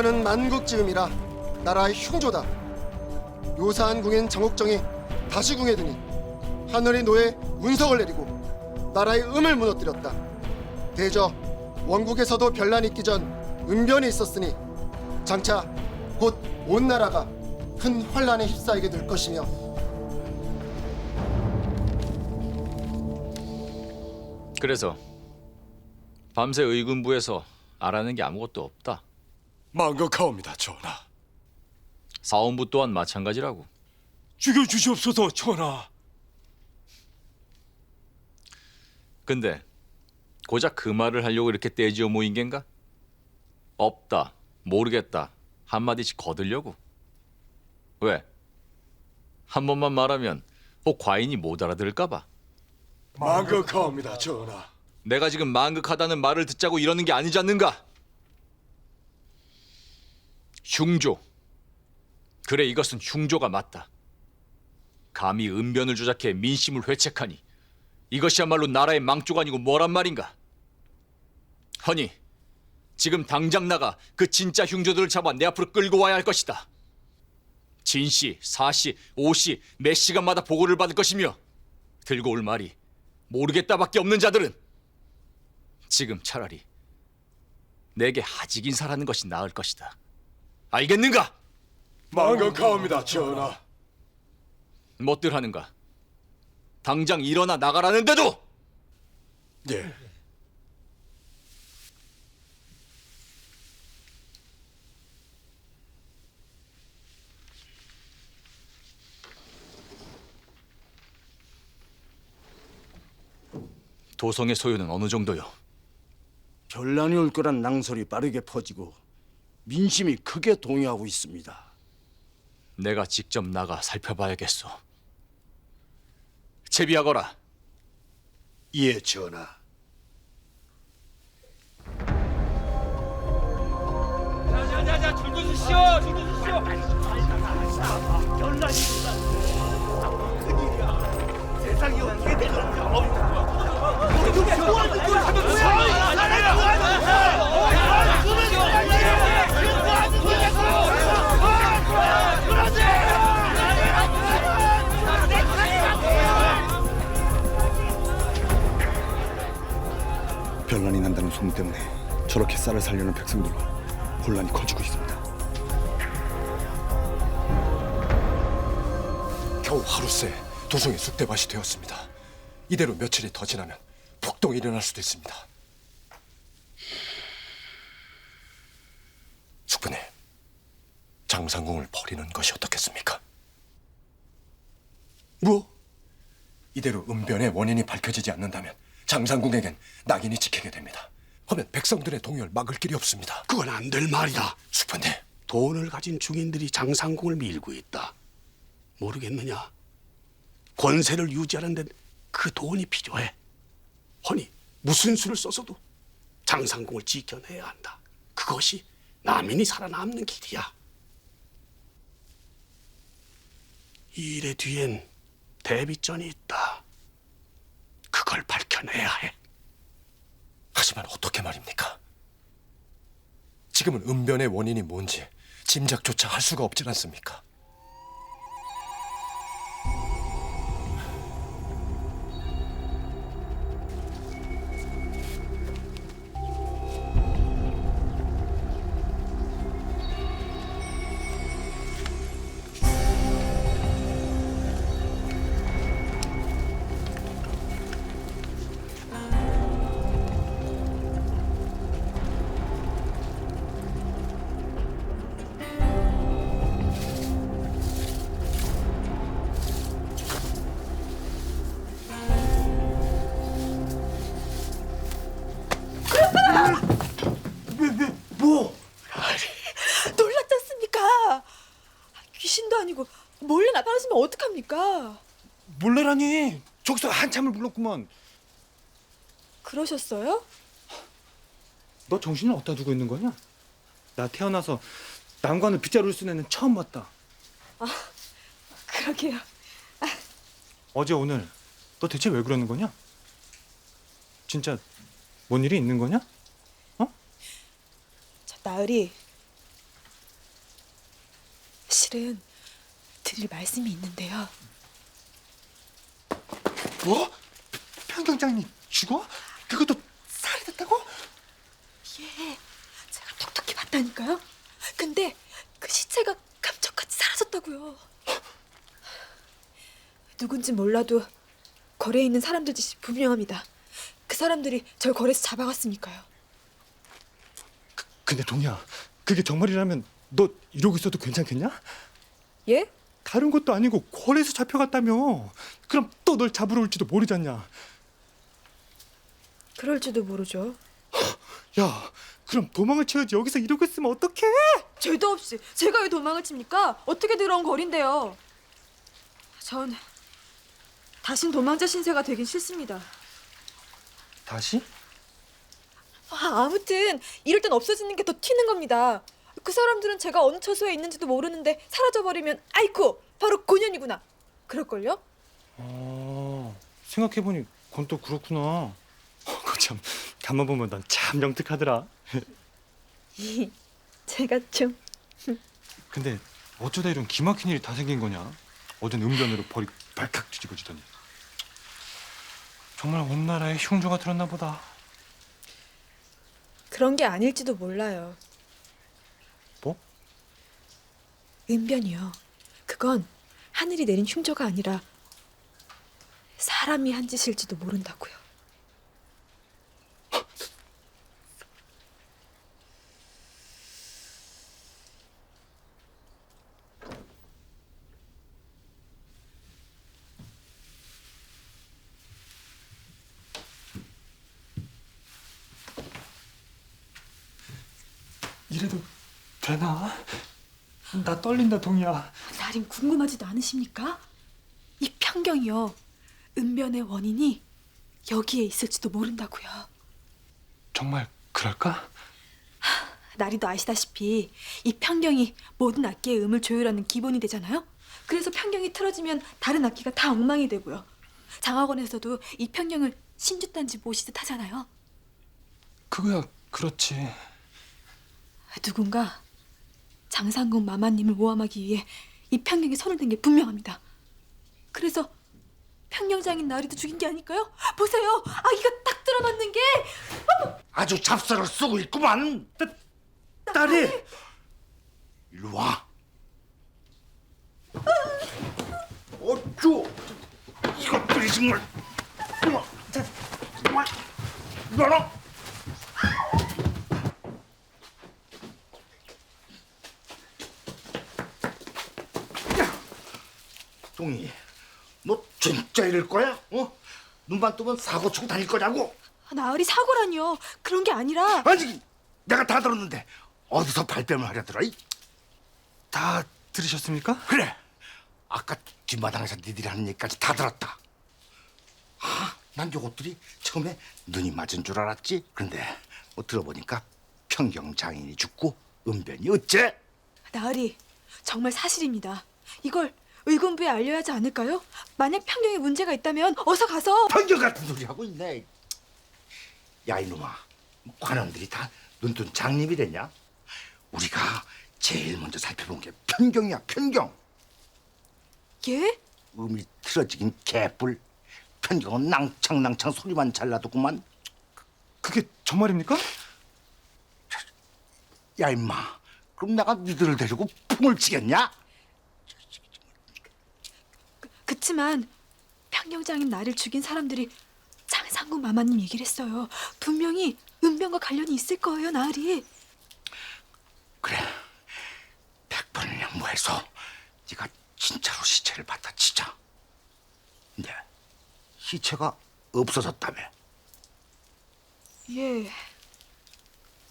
너는 만국지음이라 나라의 흉조다. 요사한 궁인 장옥정이 다시 궁에 드니 하늘이 노에 운석을 내리고 나라의 음을 무너뜨렸다. 대저 원국에서도 변란이 있기 전 은변이 있었으니 장차 곧 온 나라가 큰 환란에 휩싸이게 될 것이며 그래서 밤새 의군부에서 알아낸 게 아무것도 없다. 망극하옵니다, 전하. 사원부 또한 마찬가지라고. 죽여주시옵소서, 전하. 근데 고작 그 말을 하려고 이렇게 떼지어 모인 겐가? 없다, 모르겠다 한마디씩 거들려고. 왜? 한 번만 말하면 혹 과인이 못 알아들을까 봐. 망극하옵니다, 전하. 내가 지금 망극하다는 말을 듣자고 이러는 게 아니지 않는가? 흉조. 그래, 이것은 흉조가 맞다. 감히 은변을 조작해 민심을 회책하니 이것이야말로 나라의 망조가 아니고 뭐란 말인가? 허니 지금 당장 나가 그 진짜 흉조들을 잡아 내 앞으로 끌고 와야 할 것이다. 진시, 사시, 오시 매 시간마다 보고를 받을 것이며 들고 올 말이 모르겠다밖에 없는 자들은 지금 차라리 내게 하직 인사라는 것이 나을 것이다. 알겠는가? 망극하옵니다, 전하. 못들 하는가? 당장 일어나 나가라는데도! 예. 도성의 소요는 어느 정도요? 변란이 올 거란 낭설이 빠르게 퍼지고 민심이 크게 동요하고 있습니다. 내가 직접 나가 살펴봐야겠소. 채비하거라. 예, 전하. 자자자자 줄 서주시오 줄 서주시오. 연락이 큰일이야. 세상이 어떻게 되는 거야? 이게 뭐 하는 거야? 변란이 난다는 소문 때문에 저렇게 쌀을 살려는 백성들로 혼란이 커지고 있습니다. 겨우 하루 새 도성이 쑥대밭이 되었습니다. 이대로 며칠이 더 지나면 폭동이 일어날 수도 있습니다. 숙부님, 장상궁을 버리는 것이 어떻겠습니까? 뭐? 이대로 은변의 원인이 밝혀지지 않는다면 장상궁에겐 낙인이 찍히게 됩니다. 하면 백성들의 동요를 막을 길이 없습니다. 그건 안 될 말이다. 숙부님, 돈을 가진 중인들이 장상궁을 밀고 있다. 모르겠느냐? 권세를 유지하는 데 그 돈이 필요해. 허니 무슨 수를 써서도 장상궁을 지켜내야 한다. 그것이 남인이 살아남는 길이야. 이 일의 뒤엔 대비전이 있다. 그걸 밝혀내야 해. 하지만 어떻게 말입니까? 지금은 은변의 원인이 뭔지 짐작조차 할 수가 없지 않습니까? 놀랐지 않습니까? 귀신도 아니고 몰래 나타나시면 어떡합니까? 몰래라니. 저기서 한참을 불렀구만. 그러셨어요? 너 정신을 어디다 두고 있는 거냐? 나 태어나서 난관을 빗자루를 쓴 애는 처음 봤다. 그러게요. 어제 오늘 너 대체 왜 그러는 거냐? 진짜 뭔 일이 있는 거냐? 저 나으리 실은 드릴 말씀이 있는데요. 뭐? 평경장님 죽어? 그것도 살이 됐다고? 예, 제가 톡톡히 봤다니까요. 근데 그 시체가 감쪽같이 사라졌다고요. 누군지 몰라도 거리에 있는 사람들 짓이 분명합니다. 그 사람들이 절 거리에서 잡아갔으니까요. 근데 동이야, 그게 정말이라면 너 이러고 있어도 괜찮겠냐? 예? 다른 것도 아니고 거리에서 잡혀갔다며. 그럼 또 널 잡으러 올지도 모르잖냐. 그럴지도 모르죠. 야, 그럼 도망을 쳐야지. 여기서 이러고 있으면 어떡해? 죄도 없이 제가 왜 도망을 칩니까? 어떻게 들어온 거린데요. 전 다신 도망자 신세가 되긴 싫습니다. 다시? 아무튼 이럴 땐 없어지는 게 더 튀는 겁니다. 그 사람들은 제가 어느 처소에 있는지도 모르는데 사라져버리면 아이쿠 바로 고년이구나 그럴걸요? 생각해보니 그건 또 그렇구나. 그참 가만 보면 난 참 영특하더라. 제가 좀 근데 어쩌다 이런 기막힌 일이 다 생긴 거냐? 어젠 은변으로 벌이 발칵 뒤집어지더니. 정말 온 나라에 흉조가 들었나 보다. 그런 게 아닐지도 몰라요. 뭐? 은변이요. 그건 하늘이 내린 흉조가 아니라 사람이 한 짓일지도 모른다고요. 이래도 되나? 나 떨린다, 동이야. 나린 궁금하지도 않으십니까? 이 편경이요. 은변의 원인이 여기에 있을지도 모른다고요. 정말 그럴까? 나리도 아시다시피 이 편경이 모든 악기의 음을 조율하는 기본이 되잖아요. 그래서 편경이 틀어지면 다른 악기가 다 엉망이 되고요. 장학원에서도 이 편경을 신주단지 모시듯 하잖아요. 그거야 그렇지. 누군가 장상궁 마마님을 모함하기 위해 이 편경에 손을 댄 게 분명합니다. 그래서 편경장인 나리도 죽인 게 아닐까요? 보세요, 아기가 딱 들어맞는 게. 아주 잡설을 쓰고 있구만. 딸이! 이리 와. 어쭈? 이것들이 정말. 이거라. 동이, 너 진짜 이럴 거야? 어? 눈만 뜨면 사고 치고 다닐 거냐고? 나으리 사고라니요. 그런 게 아니라. 아니, 내가 다 들었는데 어디서 발뺌을 하려더라? 다 들으셨습니까? 그래, 아까 뒷마당에서 니들이 하는 얘기까지 다 들었다. 난 요것들이 처음에 눈이 맞은 줄 알았지. 근데 뭐 들어보니까 평경 장인이 죽고 은변이 어째? 나으리, 정말 사실입니다. 이걸 의군부에 알려야 하지 않을까요? 만약 편경에 문제가 있다면 어서 가서. 평경 같은 소리 하고 있네. 야, 이놈아, 관원들이 다 눈뜬 장님이랬냐? 우리가 제일 먼저 살펴본 게 편경이야, 편경. 예? 음이 틀어지긴 개뿔. 편경은 낭창낭창 소리만 잘 나더구만. 그게 정말입니까? 야, 임마, 그럼 내가 니들을 데리고 풍을 치겠냐? 그치만 편경장인 나를 죽인 사람들이 장상궁 마마님 얘기를 했어요. 분명히 은변과 관련이 있을 거예요, 나으리. 그래, 100번을 양보해서 네가 진짜로 시체를 받아 치자. 근데 시체가 없어졌다며. 예,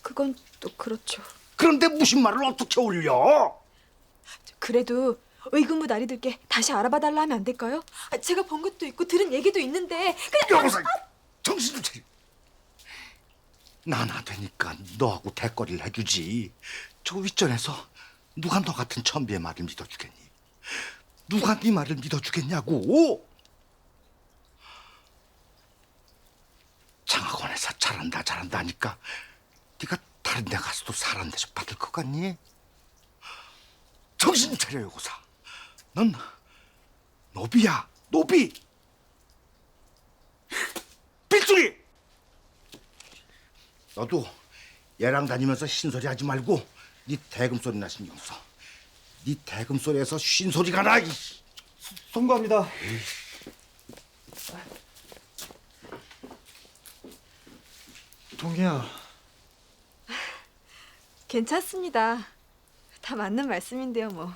그건 또 그렇죠. 그런데 무슨 말을 어떻게 올려? 그래도 의군부 나리들께 다시 알아봐달라 하면 안 될까요? 제가 본 것도 있고 들은 얘기도 있는데 그냥. 여보세요, 정신을 차려. 나나 되니까 너하고 대거리를 해주지. 저 윗전에서 누가 너 같은 천비의 말을 믿어주겠니? 누가 네 말을 믿어주겠냐고? 장학원에서 잘한다 하니까 네가 다른 데 가서도 사람 대접 받을 것 같니? 정신 차려 요고사. 넌 노비야, 노비. 빗소리. 너도 얘랑 다니면서 쉰소리 하지 말고 네 대금 소리나 신경 써. 네 대금 소리에서 쉰 소리가 나. 송구합니다. 동희야, 괜찮습니다. 다 맞는 말씀인데요, 뭐.